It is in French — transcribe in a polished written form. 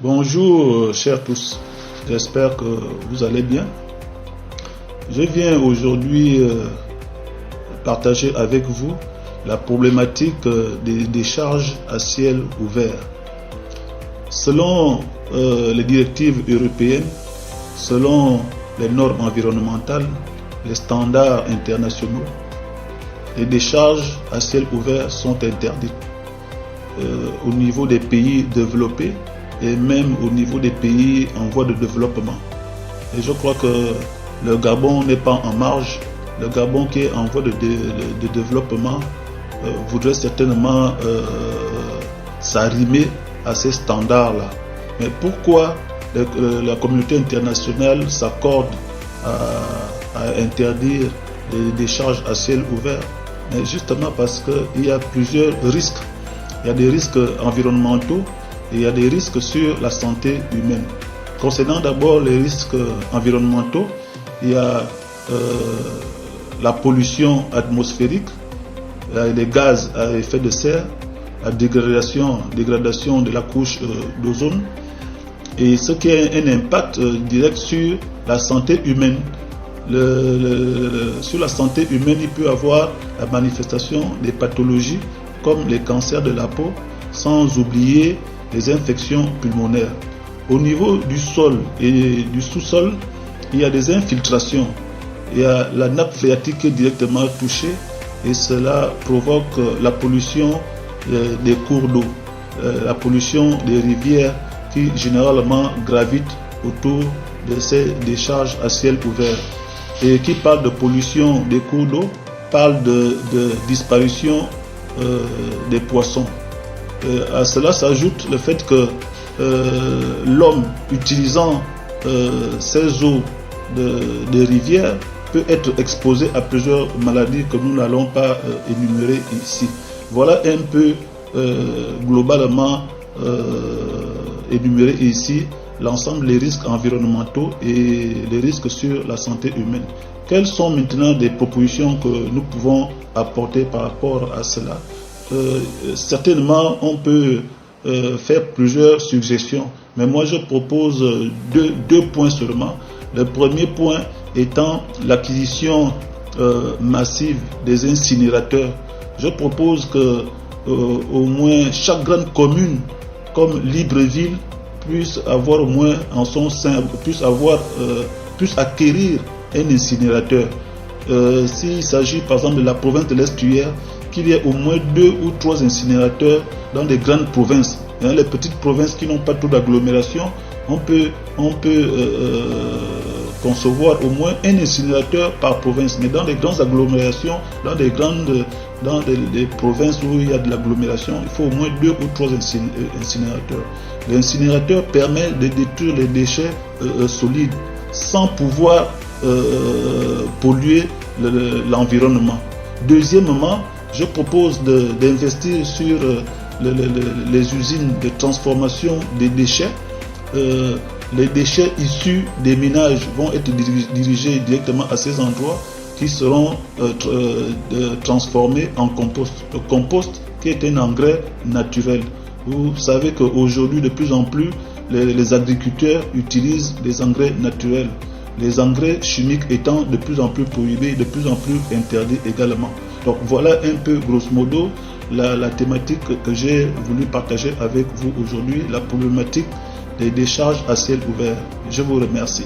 Bonjour chers tous, j'espère que vous allez bien. Je viens aujourd'hui partager avec vous la problématique des décharges à ciel ouvert. Selon les directives européennes, selon les normes environnementales, les standards internationaux, les décharges à ciel ouvert sont interdites au niveau des pays développés et même au niveau des pays en voie de développement. Et je crois que le Gabon n'est pas en marge. Le Gabon qui est en voie de développement voudrait certainement s'arrimer à ces standards-là. Mais pourquoi la communauté internationale s'accorde à interdire les décharges à ciel ouvert? Mais justement parce qu'il y a plusieurs risques. Il y a des risques environnementaux et il y a des risques sur la santé humaine. Concernant d'abord les risques environnementaux, il y a la pollution atmosphérique, les gaz à effet de serre, la dégradation de la couche d'ozone, et ce qui a un impact direct sur la santé humaine. Sur la santé humaine, il peut y avoir la manifestation des pathologies comme les cancers de la peau, sans oublier les infections pulmonaires. Au niveau du sol et du sous-sol, il y a des infiltrations. Il y a la nappe phréatique qui est directement touchée et cela provoque la pollution des cours d'eau, la pollution des rivières qui généralement gravitent autour de ces décharges à ciel ouvert. Et qui parle de pollution des cours d'eau, parle de disparition des poissons. À cela s'ajoute le fait que l'homme utilisant ces eaux de rivières peut être exposé à plusieurs maladies que nous n'allons pas énumérer ici. Voilà un peu globalement énuméré ici l'ensemble des risques environnementaux et les risques sur la santé humaine. Quelles sont maintenant des propositions que nous pouvons apporter par rapport à cela? Certainement, on peut faire plusieurs suggestions, mais moi je propose deux points seulement. Le premier point étant l'acquisition massive des incinérateurs. Je propose que au moins chaque grande commune comme Libreville puisse avoir au moins en son sein, puisse acquérir un incinérateur. S'il s'agit par exemple de la province de l'Estuaire, qu'il y ait au moins 2 ou 3 incinérateurs dans les grandes provinces. Dans les petites provinces qui n'ont pas trop d'agglomération, on peut concevoir au moins un incinérateur par province. Mais dans les grandes agglomérations, dans les provinces où il y a de l'agglomération, il faut au moins 2 ou 3 incinérateurs. L'incinérateur permet de détruire les déchets solides sans pouvoir polluer l'environnement. Deuxièmement, je propose d'investir sur les usines de transformation des déchets. Les déchets issus des ménages vont être dirigés directement à ces endroits qui seront transformés en compost. Le compost qui est un engrais naturel. Vous savez qu'aujourd'hui, de plus en plus, les agriculteurs utilisent des engrais naturels. Les engrais chimiques étant de plus en plus prohibés, de plus en plus interdits également. Donc voilà un peu grosso modo la thématique que j'ai voulu partager avec vous aujourd'hui, la problématique des décharges à ciel ouvert. Je vous remercie.